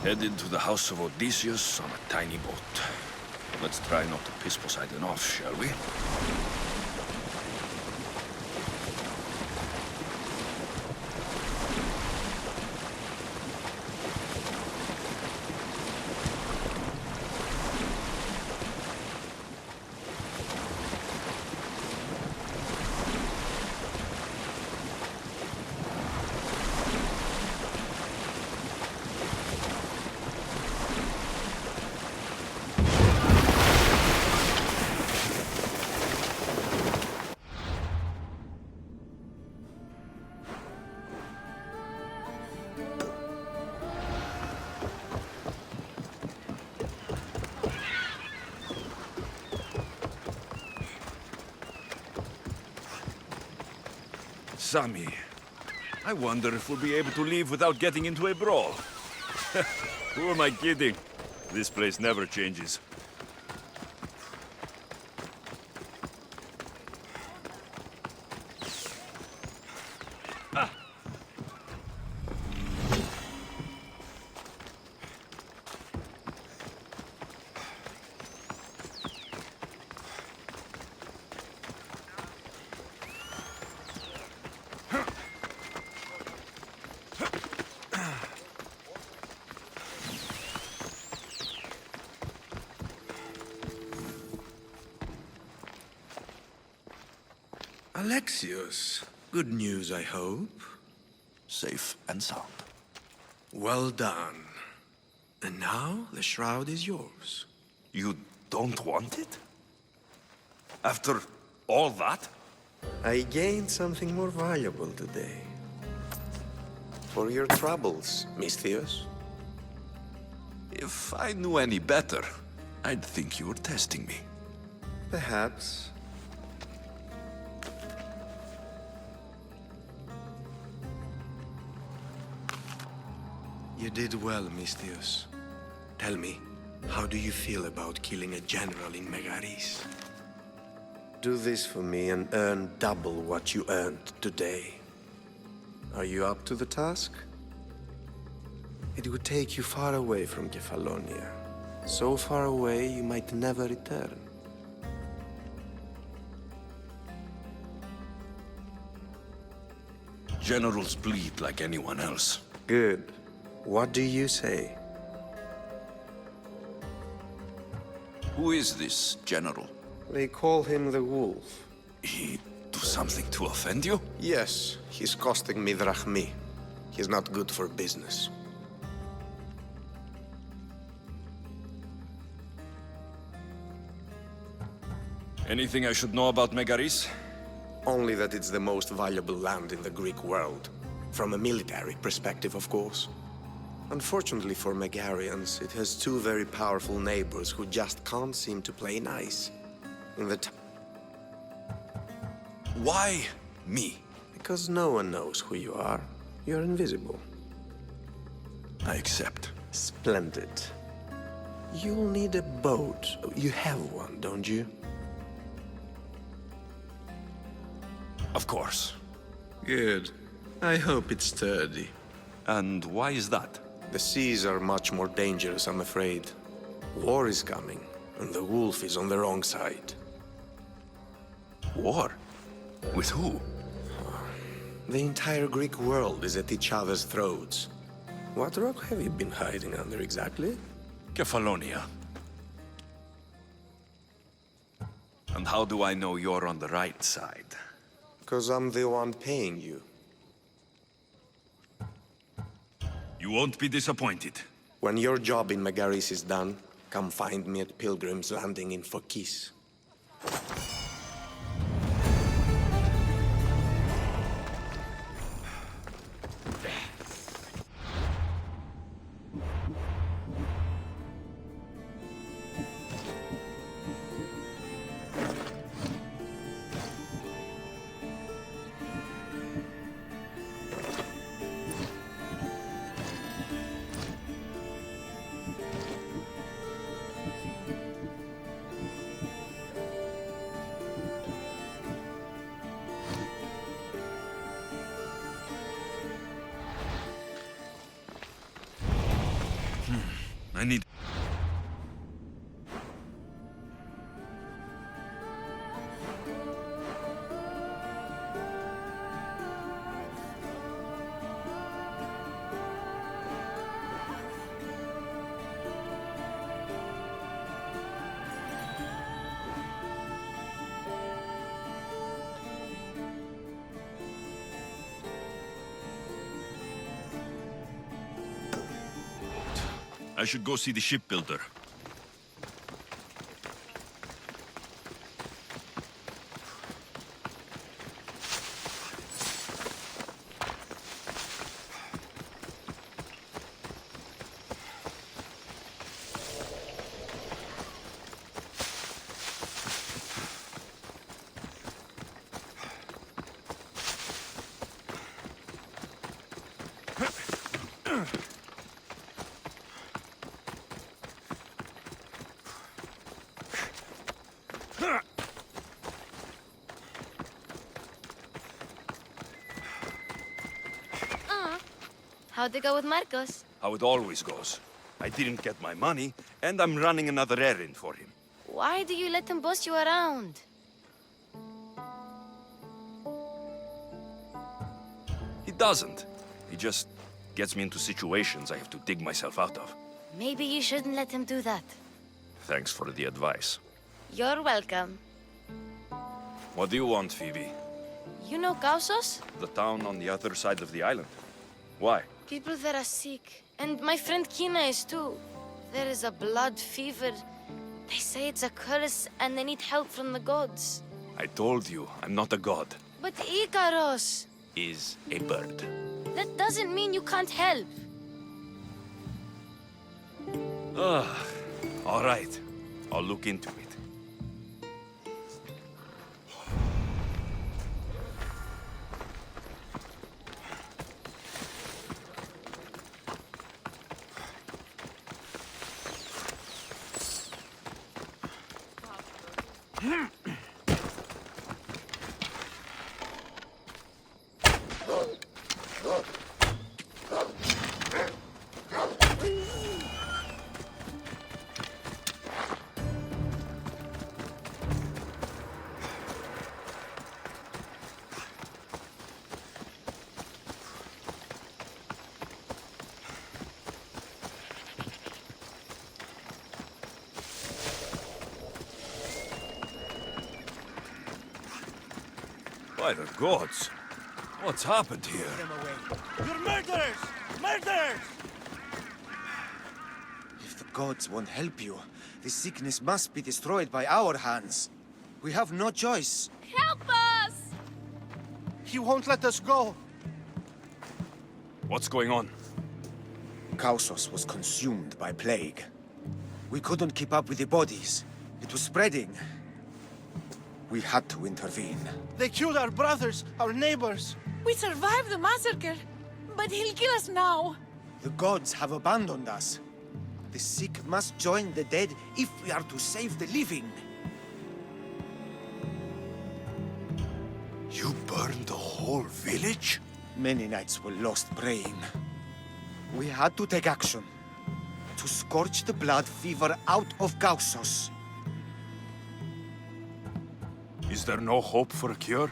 Headed to the house of Odysseus on a tiny boat. Let's try not to piss Poseidon off, shall we? Sami, I wonder if we'll be able to leave without getting into a brawl. Who am I kidding? This place never changes. Alexios, good news, I hope. Safe and sound. Well done. And now the shroud is yours. You don't want it? After all that? I gained something more valuable today. For your troubles, Misthios. If I knew any better, I'd think you were testing me. Perhaps. You did well, Misthios. Tell me, how do you feel about killing a general in Megaris? Do this for me and earn double what you earned today. Are you up to the task? It would take you far away from Kefalonia. So far away you might never return. Generals bleed like anyone else. Good. What do you say? Who is this general? They call him the Wolf. He do something to offend you? Yes, he's costing me drachmi. He's not good for business. Anything I should know about Megaris? Only that it's the most valuable land in the Greek world. From a military perspective, of course. Unfortunately for Megarians, it has two very powerful neighbors who just can't seem to play nice. Why me? Because no one knows who you are. You're invisible. I accept. Splendid. You'll need a boat. You have one, don't you? Of course. Good. I hope it's sturdy. And why is that? The seas are much more dangerous, I'm afraid. War is coming, and the wolf is on the wrong side. War? With who? The entire Greek world is at each other's throats. What rock have you been hiding under exactly? Kefalonia. And how do I know you're on the right side? Because I'm the one paying you. You won't be disappointed. When your job in Megaris is done, come find me at Pilgrim's Landing in Phokis. I need... I should go see the shipbuilder. How'd it go with Marcos? How it always goes. I didn't get my money, and I'm running another errand for him. Why do you let him boss you around? He doesn't. He just gets me into situations I have to dig myself out of. Maybe you shouldn't let him do that. Thanks for the advice. You're welcome. What do you want, Phoebe? You know Kausos? The town on the other side of the island. Why? People there are sick. And my friend Kina is too. There is a blood fever. They say it's a curse and they need help from the gods. I told you, I'm not a god. But Ikaros! Is a bird. That doesn't mean you can't help. All right. I'll look into it. By the gods! What's happened here? You're murderers! Murderers! If the gods won't help you, the sickness must be destroyed by our hands. We have no choice. Help us! He won't let us go. What's going on? Kausos was consumed by plague. We couldn't keep up with the bodies. It was spreading. We had to intervene. They killed our brothers, our neighbors. We survived the massacre, but he'll kill us now. The gods have abandoned us. The sick must join the dead if we are to save the living. You burned the whole village? Many nights were lost praying. We had to take action. To scorch the blood fever out of Kausos. Is there no hope for a cure?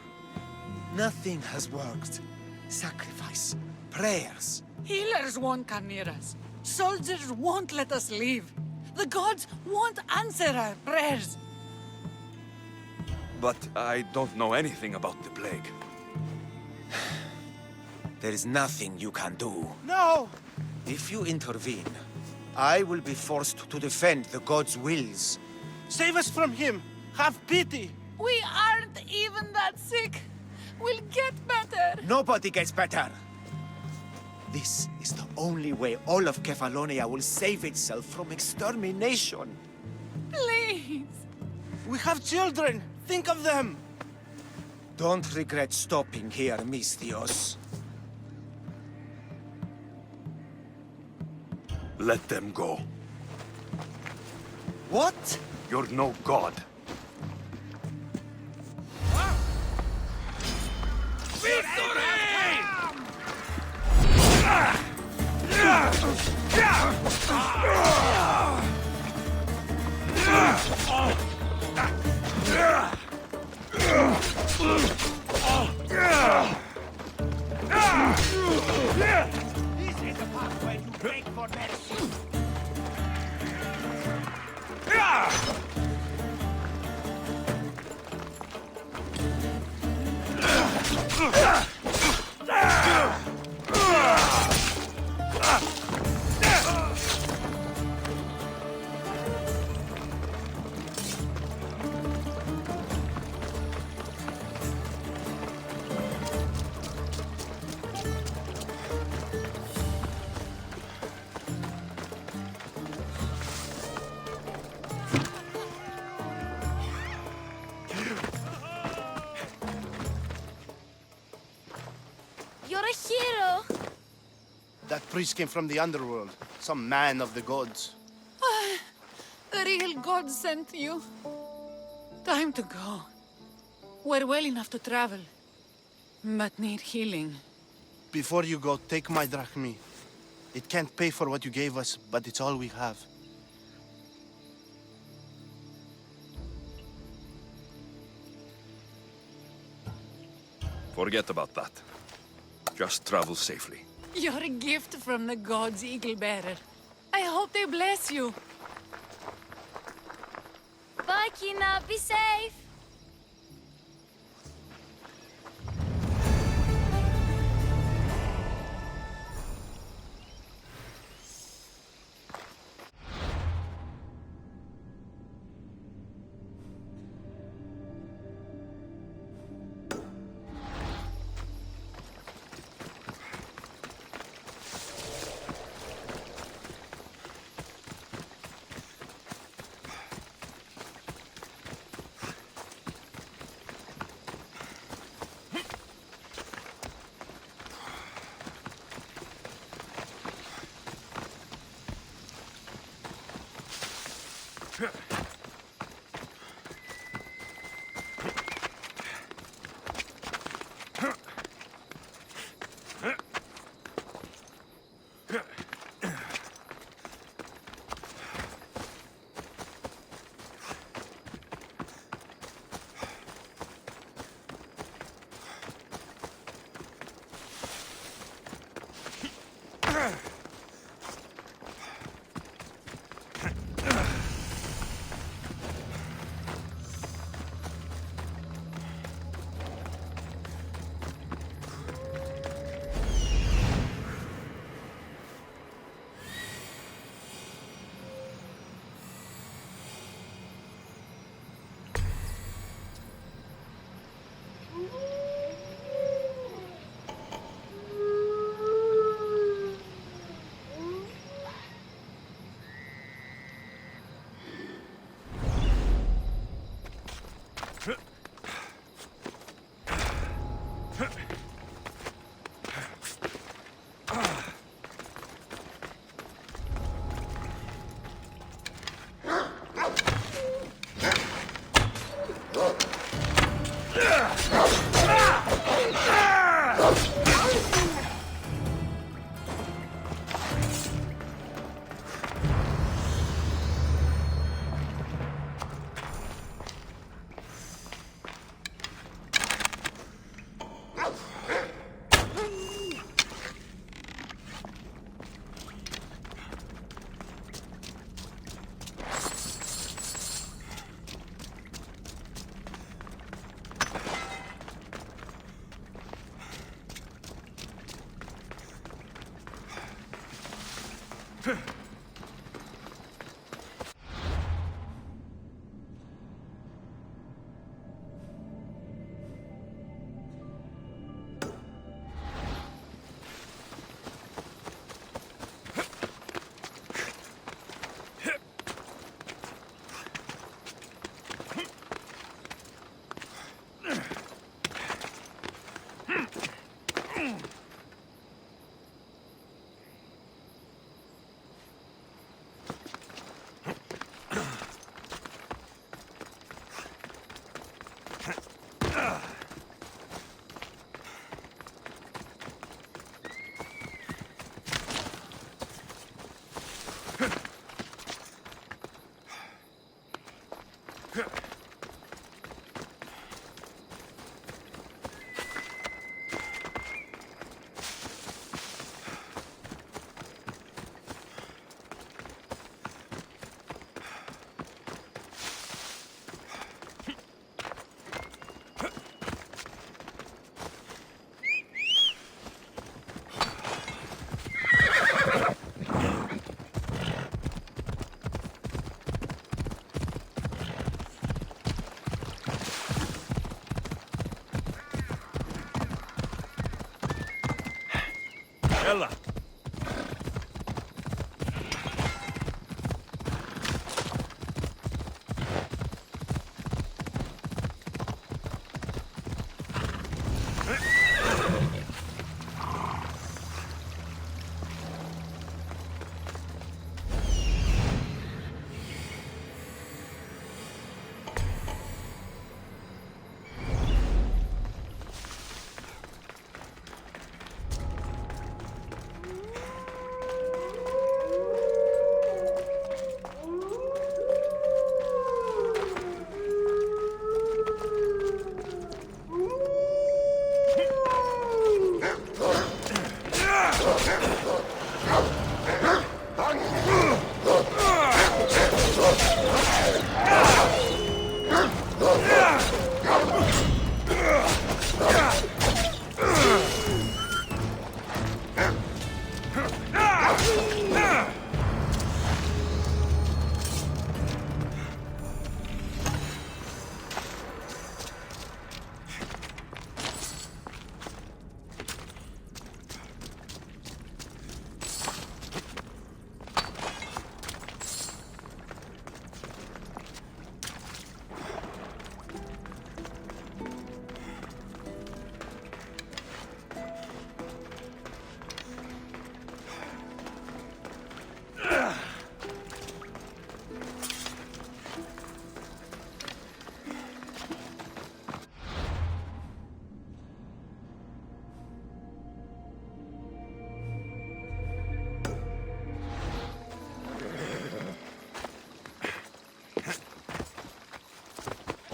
Nothing has worked. Sacrifice, prayers. Healers won't come near us. Soldiers won't let us leave. The gods won't answer our prayers. But I don't know anything about the plague. There is nothing you can do. No! If you intervene, I will be forced to defend the gods' wills. Save us from him! Have pity! We aren't even that sick. We'll get better. Nobody gets better. This is the only way all of Kefalonia will save itself from extermination. Please. We have children! Think of them! Don't regret stopping here, Misthios. Let them go. What? You're no god. This is the part where you beg for mercy. You're a hero! That priest came from the underworld. Some man of the gods. The real god sent you. Time to go. We're well enough to travel, but need healing. Before you go, take my drachmi. It can't pay for what you gave us, but it's all we have. Forget about that. Just travel safely. You're a gift from the gods, Eagle Bearer. I hope they bless you. Bye, Kina. Be safe! Ella!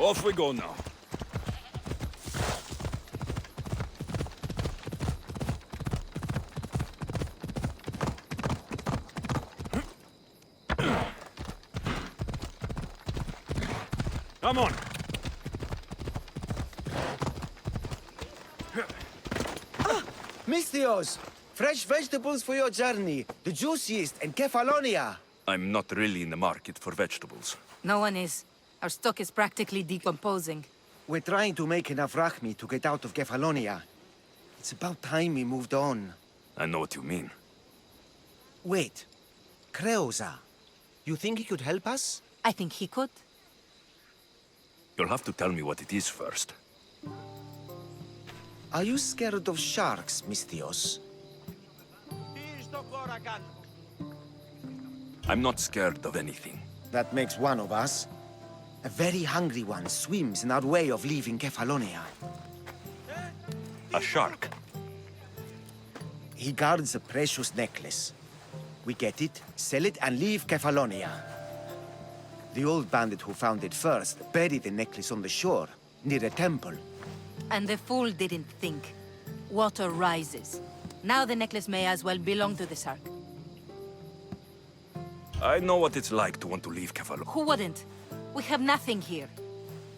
Off we go now. Come on. Misthios! Fresh vegetables for your journey. The juiciest in Kefalonia. I'm not really in the market for vegetables. No one is. Our stock is practically decomposing. We're trying to make enough rachmi to get out of Kefalonia. It's about time we moved on. I know what you mean. Wait. Creosa. You think he could help us? I think he could. You'll have to tell me what it is first. Are you scared of sharks, Misthios? I'm not scared of anything. That makes one of us. A very hungry one swims in our way of leaving Kefalonia. A shark. He guards a precious necklace. We get it, sell it, and leave Kefalonia. The old bandit who found it first buried the necklace on the shore, near a temple. And the fool didn't think. Water rises. Now the necklace may as well belong to the shark. I know what it's like to want to leave Kefalo. Who wouldn't? We have nothing here.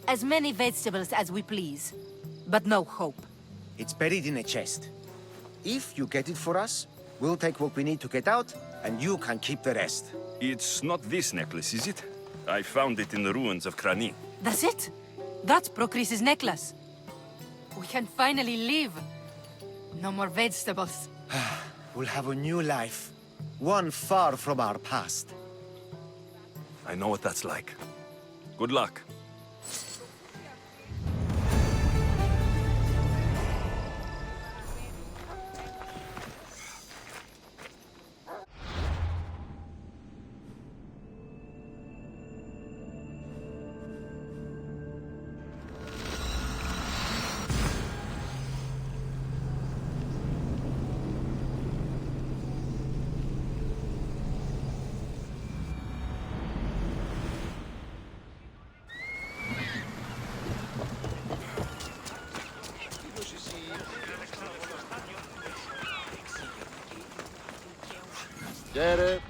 As many vegetables as we please. But no hope. It's buried in a chest. If you get it for us, we'll take what we need to get out, and you can keep the rest. It's not this necklace, is it? I found it in the ruins of Krani. That's it? That's Procris's necklace. We can finally live. No more vegetables. We'll have a new life, one far from our past. I know what that's like. Good luck. Get it.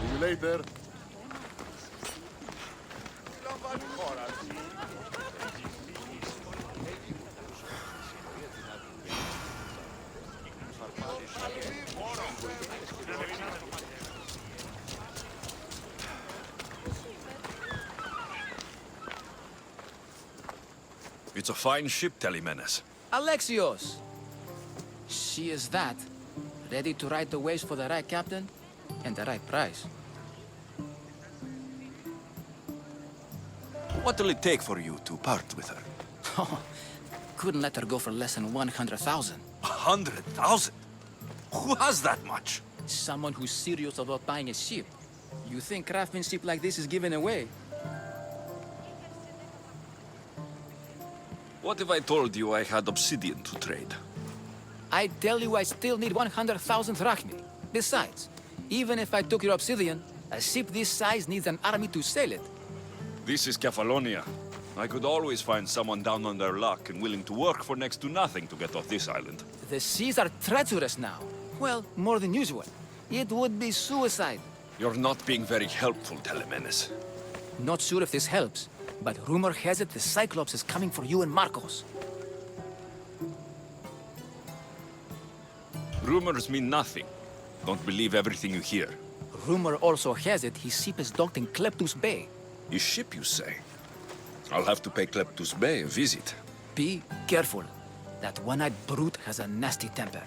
See you later. It's a fine ship, Telemenes. Alexios! She is that. Ready to ride the waves for the right captain and the right price. What will it take for you to part with her? Couldn't let her go for less than 100,000. 100,000? Who has that much? Someone who's serious about buying a ship. You think craftsmanship like this is given away? What if I told you I had obsidian to trade? I tell you I still need 100,000 drachmi. Besides, even if I took your obsidian, a ship this size needs an army to sail it. This is Kefalonia. I could always find someone down on their luck and willing to work for next to nothing to get off this island. The seas are treacherous now. Well, more than usual. It would be suicide. You're not being very helpful, Telemenes. Not sure if this helps, but rumor has it the Cyclops is coming for you and Marcos. Rumors mean nothing. Don't believe everything you hear. Rumor also has it his ship is docked in Kleptus Bay. His ship, you say? I'll have to pay Kleptus Bay a visit. Be careful. That one-eyed brute has a nasty temper.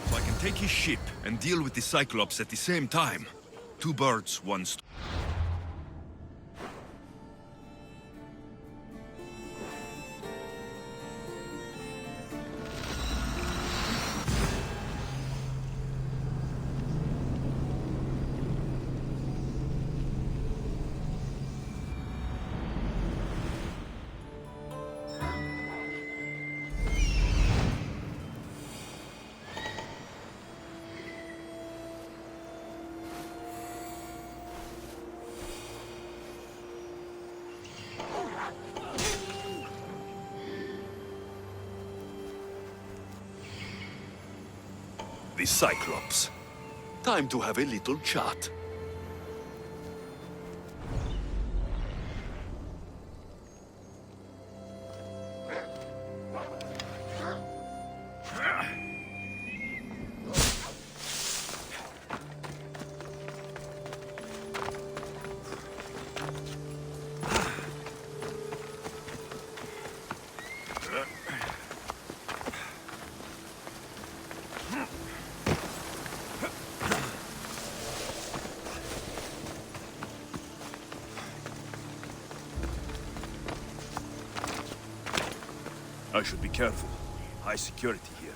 If I can take his ship and deal with the Cyclops at the same time, two birds, one stone. The Cyclops. Time to have a little chat. I should be careful. High security here.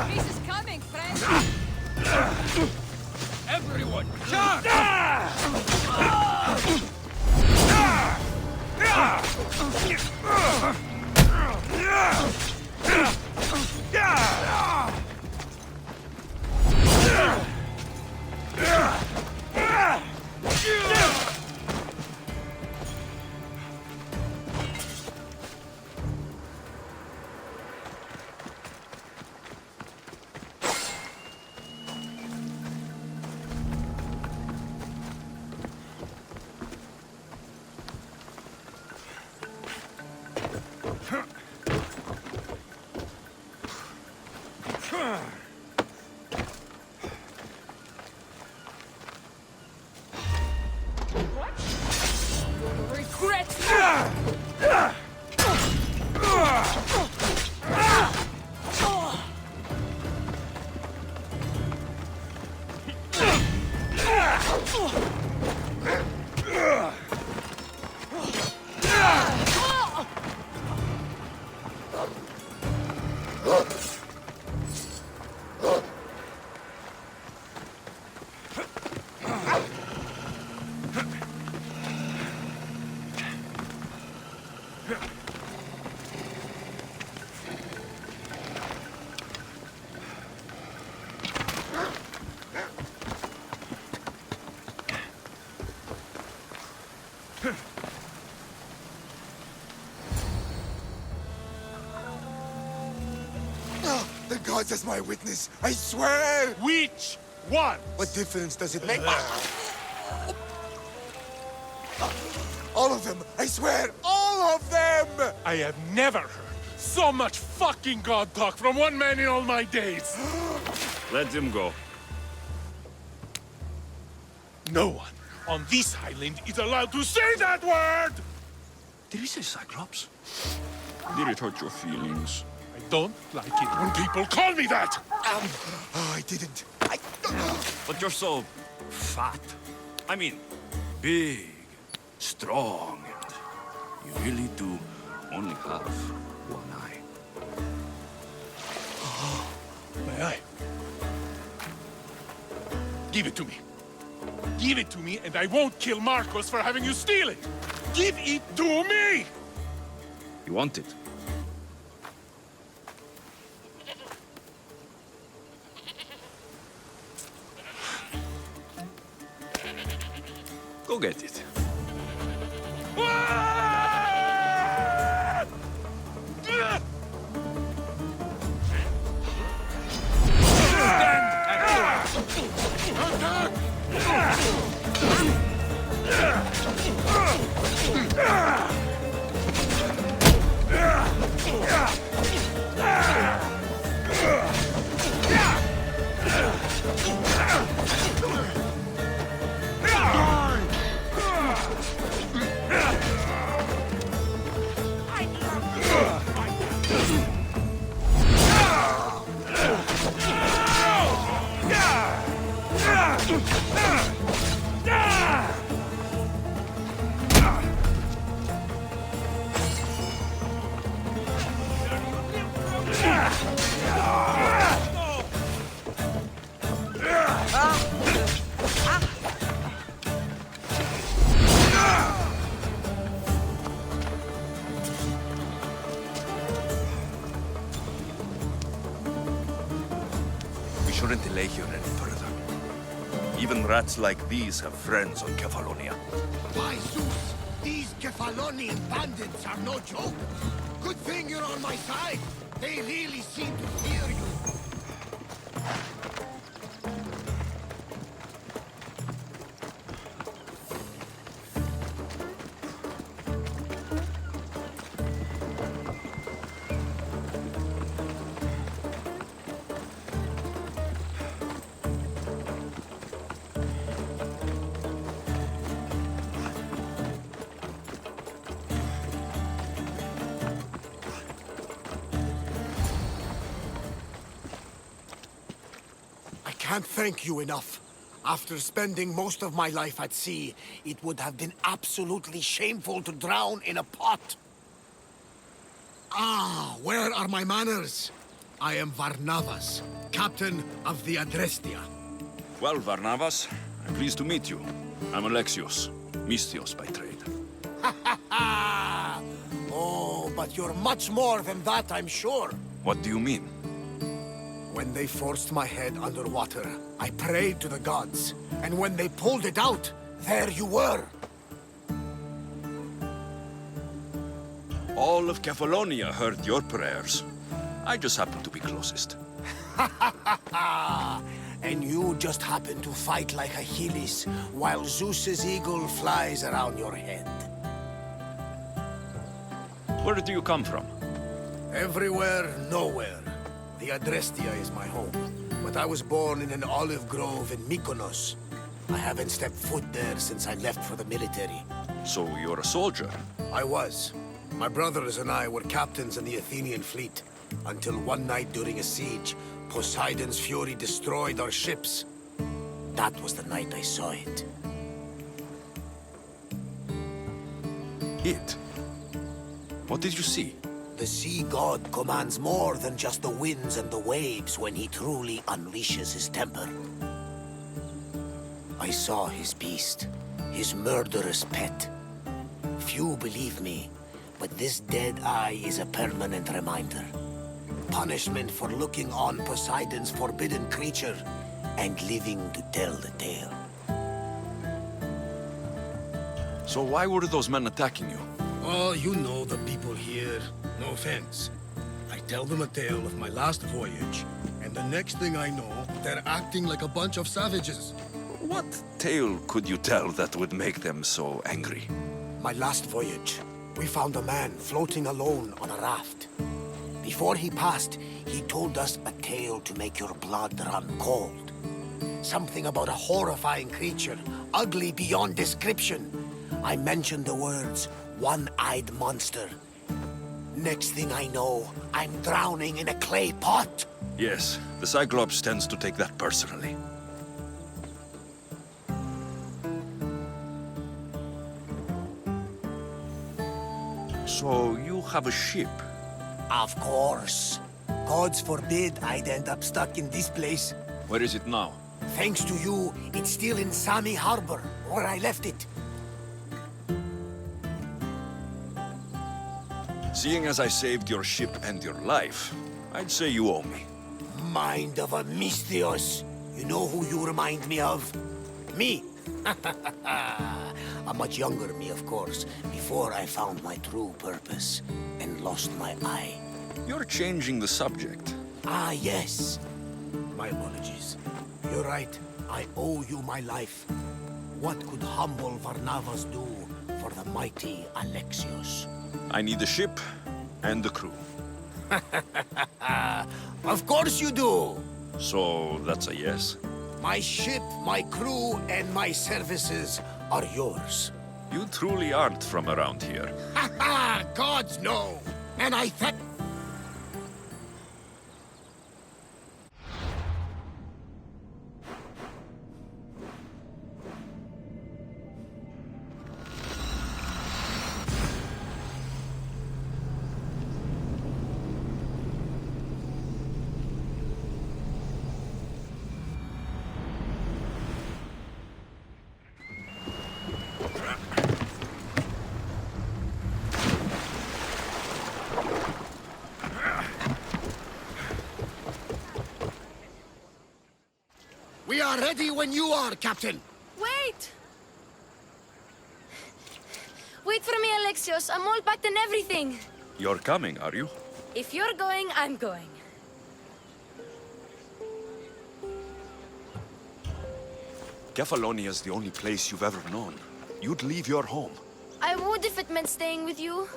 Peace is coming, friend! Everyone, charge! Huh. gods as my witness. I swear! Which one? What difference does it make? All of them! I swear! All of them! I have never heard so much fucking god talk from one man in all my days. Let him go. No one on this island is allowed to say that word! Did he say Cyclops? Did it hurt your feelings? I don't like it when people call me that! Oh, I didn't. But you're so fat. I mean, big, strong. You really do only have one eye. My eye. Give it to me. Give it to me, and I won't kill Marcos for having you steal it! Give it to me! You want it? Go get it. We shouldn't delay here any further. Even rats like these have friends on Kefalonia. By Zeus, these Kefalonian bandits are no joke. Good thing you're on my side. They really seem to fear you. I can't thank you enough. After spending most of my life at sea, it would have been absolutely shameful to drown in a pot. Ah, where are my manners? I am Varnavas, captain of the Adrestia. Well, Varnavas, I'm pleased to meet you. I'm Alexios, Mystios by trade. Oh, but you're much more than that, I'm sure. What do you mean? When they forced my head underwater, I prayed to the gods. And when they pulled it out, there you were. All of Kefalonia heard your prayers. I just happened to be closest. And you just happen to fight like Achilles, while Zeus's eagle flies around your head. Where do you come from? Everywhere, nowhere. The Adrestia is my home, but I was born in an olive grove in Mykonos. I haven't stepped foot there since I left for the military. So you're a soldier? I was. My brothers and I were captains in the Athenian fleet, until one night during a siege, Poseidon's fury destroyed our ships. That was the night I saw it. It? What did you see? The sea god commands more than just the winds and the waves when he truly unleashes his temper. I saw his beast, his murderous pet. Few believe me, but this dead eye is a permanent reminder. Punishment for looking on Poseidon's forbidden creature and living to tell the tale. So why were those men attacking you? Oh, you know the people here. No offense. I tell them a tale of my last voyage, and the next thing I know, they're acting like a bunch of savages. What tale could you tell that would make them so angry? My last voyage, we found a man floating alone on a raft. Before he passed, he told us a tale to make your blood run cold. Something about a horrifying creature, ugly beyond description. I mentioned the words, one-eyed monster. Next thing I know, I'm drowning in a clay pot. Yes, the Cyclops tends to take that personally. So you have a ship? Of course. Gods forbid I'd end up stuck in this place. Where is it now? Thanks to you, it's still in Sami Harbor, where I left it. Seeing as I saved your ship and your life, I'd say you owe me. Mind of a Misthios. You know who you remind me of? Me. A much younger me, of course, before I found my true purpose and lost my eye. You're changing the subject. Ah, yes. My apologies. You're right. I owe you my life. What could humble Varnavas do for the mighty Alexios? I need the ship and the crew. Of course you do! So that's a yes? My ship, my crew, and my services are yours. You truly aren't from around here. Ha ha! Gods no! And I thank... We are ready when you are, Captain. Wait! Wait for me, Alexios. I'm all packed and everything. You're coming, are you? If you're going, I'm going. Kefalonia's the only place you've ever known. You'd leave your home. I would if it meant staying with you.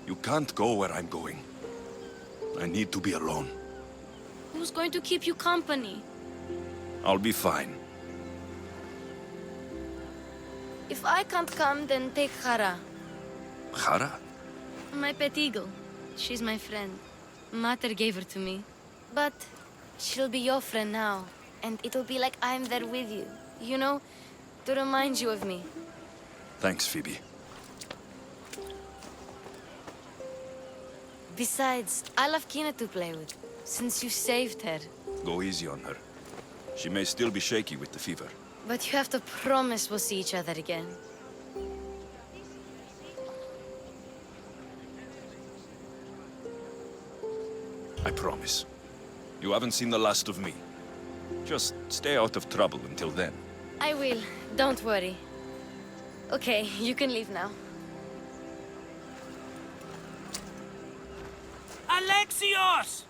You can't go where I'm going. I need to be alone. Who's going to keep you company? I'll be fine. If I can't come, then take Hara. Hara? My pet eagle. She's my friend. Mater gave her to me. But she'll be your friend now. And it'll be like I'm there with you. You know? To remind you of me. Thanks, Phoebe. Besides, I'll have Kina to play with. Since you saved her. Go easy on her. She may still be shaky with the fever. But you have to promise we'll see each other again. I promise. You haven't seen the last of me. Just stay out of trouble until then. I will. Don't worry. Okay, you can leave now. Alexios!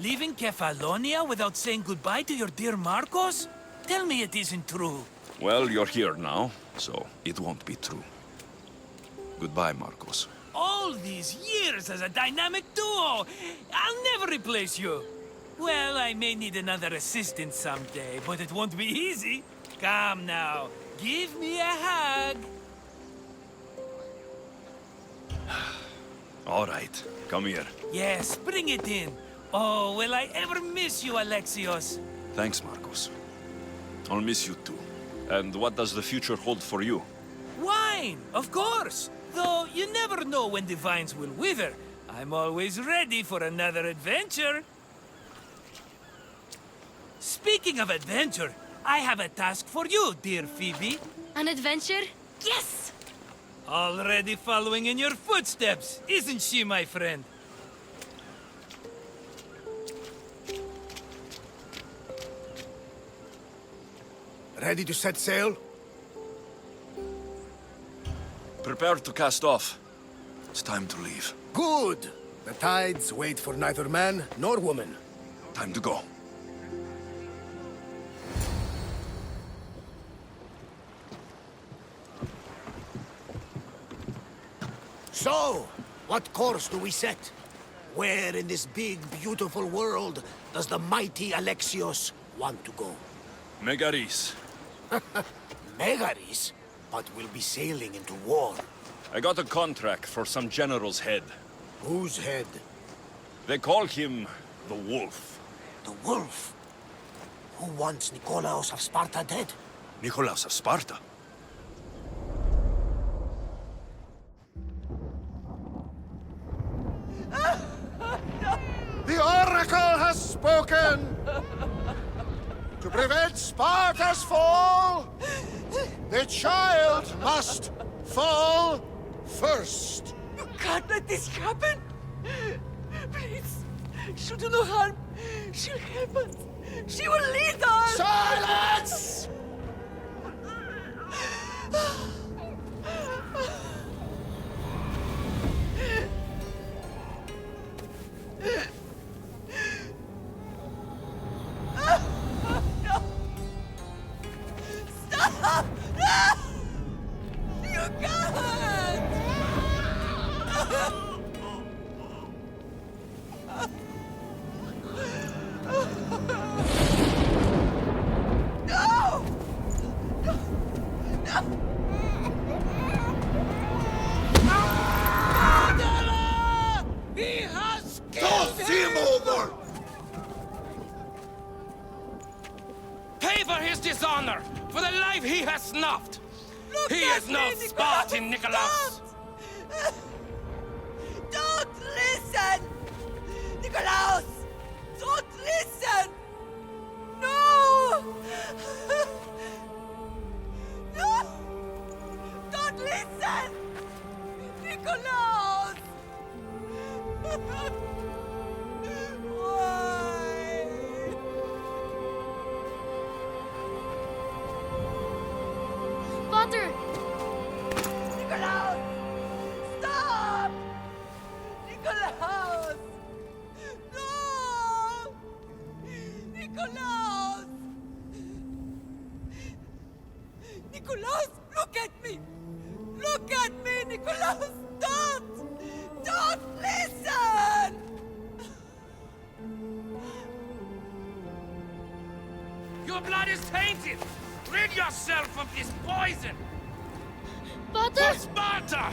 Leaving Kefalonia without saying goodbye to your dear Marcos? Tell me it isn't true. Well, you're here now, so it won't be true. Goodbye, Marcos. All these years as a dynamic duo! I'll never replace you! Well, I may need another assistant someday, but it won't be easy. Come now, give me a hug. All right, come here. Yes, bring it in. Oh, will I ever miss you, Alexios? Thanks, Marcos. I'll miss you too. And what does the future hold for you? Wine, of course. Though you never know when the vines will wither. I'm always ready for another adventure. Speaking of adventure, I have a task for you, dear Phoebe. An adventure? Yes! Already following in your footsteps, isn't she, my friend? Ready to set sail? Prepare to cast off. It's time to leave. Good! The tides wait for neither man nor woman. Time to go. So, what course do we set? Where in this big, beautiful world does the mighty Alexios want to go? Megaris. Megaris? But we'll be sailing into war. I got a contract for some general's head. Whose head? They call him the Wolf. The Wolf? Who wants Nikolaos of Sparta dead? Nikolaos of Sparta? The Oracle has spoken! To prevent Sparta's fall, the child must fall first. You can't let this happen! Please, she'll do no harm. She'll help us. She will lead us! Silence! Stop! No! You can't! No! No! No! He has killed him! over! Pay for his dishonor, for the life he has snuffed. Look He at is no me, Spartan, Nikolaos. Don't listen! Nikolaos! Don't listen! No! No! Don't listen! Nikolaos! Why? Father! Nikolaos! Stop! Nikolaos! No! Nikolaos! Nikolaos, look at me! Look at me, Nikolaos! Don't! Don't listen! Your blood is tainted. Rid yourself of this poison. Father! For Sparta!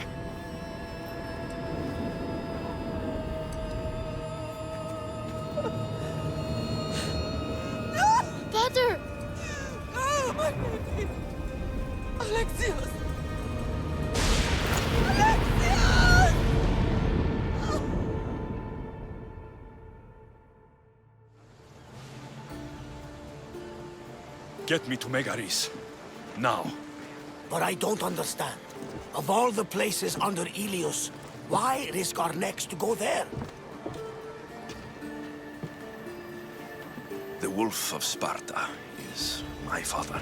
Father! Oh, my baby! Alexios! Alexios! Get me to Megaris. Now. But I don't understand. Of all the places under Ilios, why risk our necks to go there? The Wolf of Sparta is my father.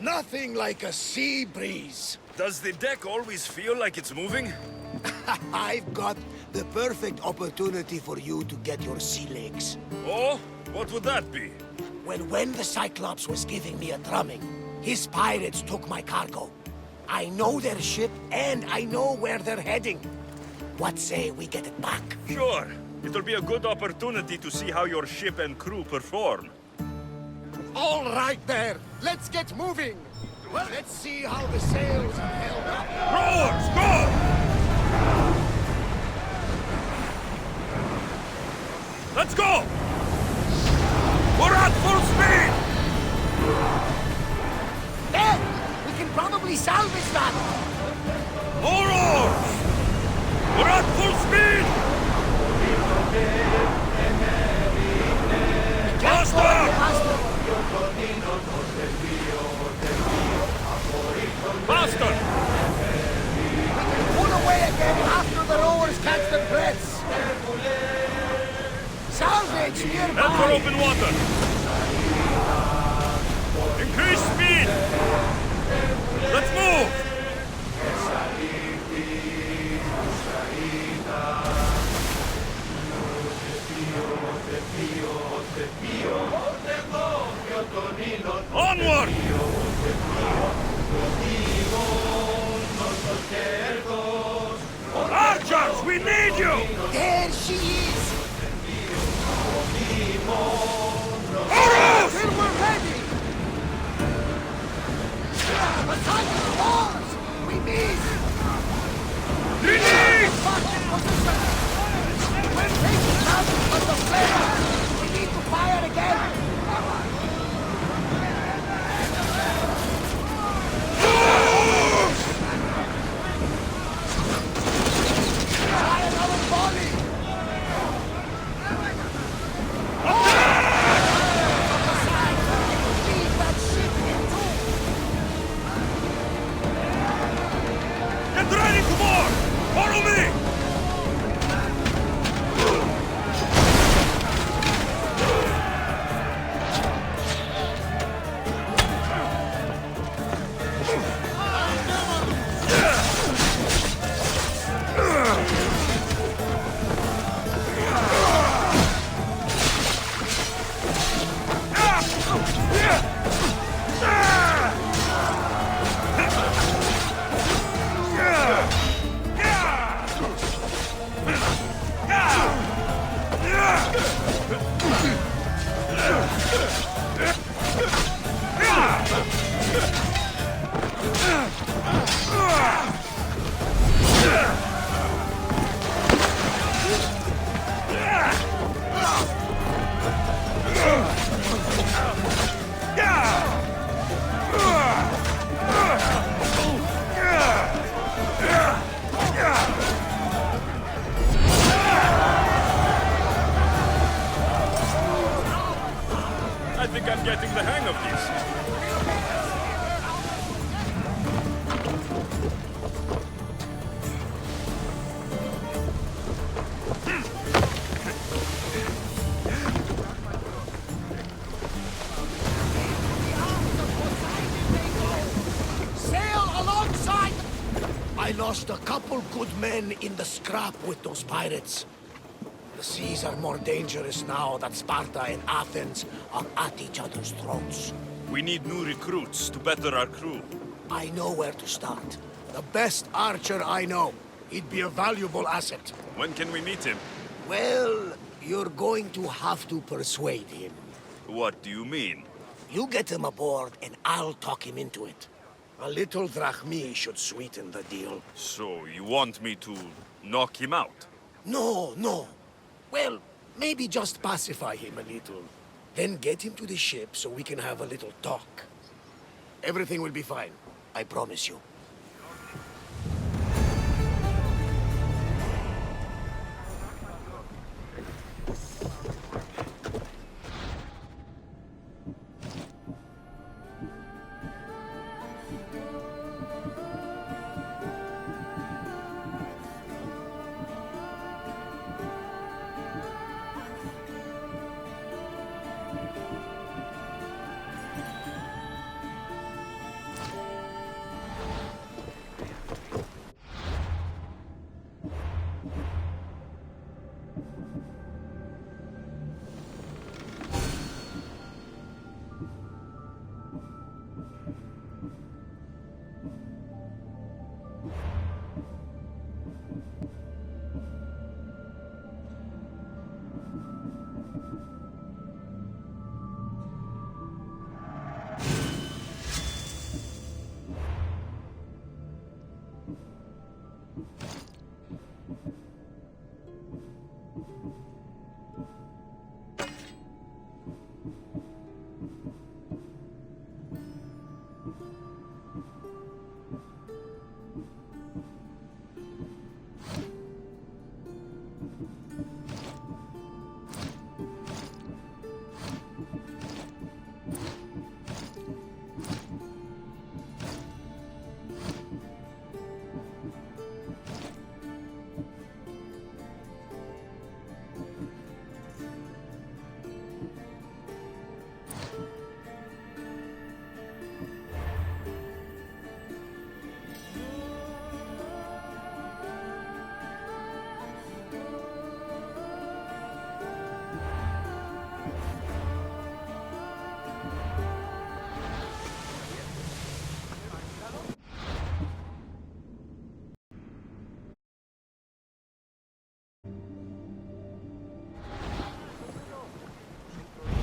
Nothing like a sea breeze. Does the deck always feel like it's moving? I've got the perfect opportunity for you to get your sea legs. Oh? What would that be? When the Cyclops was giving me a drumming, his pirates took my cargo. I know their ship, and I know where they're heading. What say we get it back? Sure. It'll be a good opportunity to see how your ship and crew perform. All right there, let's get moving. Well, let's see how the sails have held up. Rowers, go! Let's go! We're at full speed! There! We can probably salvage that! More oars! We're at full speed! Head for open water! Increase speed! Let's move! Onward! Archers, we need you! There she is! Horus! Till we're ready! Attack the walls! We miss! Release! Spartan position! We're taking out of the flare! We need to fire again! Try another volley! Leave that ship in two! Get ready to board! Follow me! I think I'm getting the hang of this. Sail alongside! I lost a couple good men in the scrap with those pirates. The seas are more dangerous now that Sparta and Athens are at each other's throats. We need new recruits to better our crew. I know where to start. The best archer I know. He'd be a valuable asset. When can we meet him? Well, you're going to have to persuade him. What do you mean? You get him aboard and I'll talk him into it. A little drachmi should sweeten the deal. So, you want me to knock him out? No, no. Well, maybe just pacify him a little. Then get him to the ship so we can have a little talk. Everything will be fine. I promise you.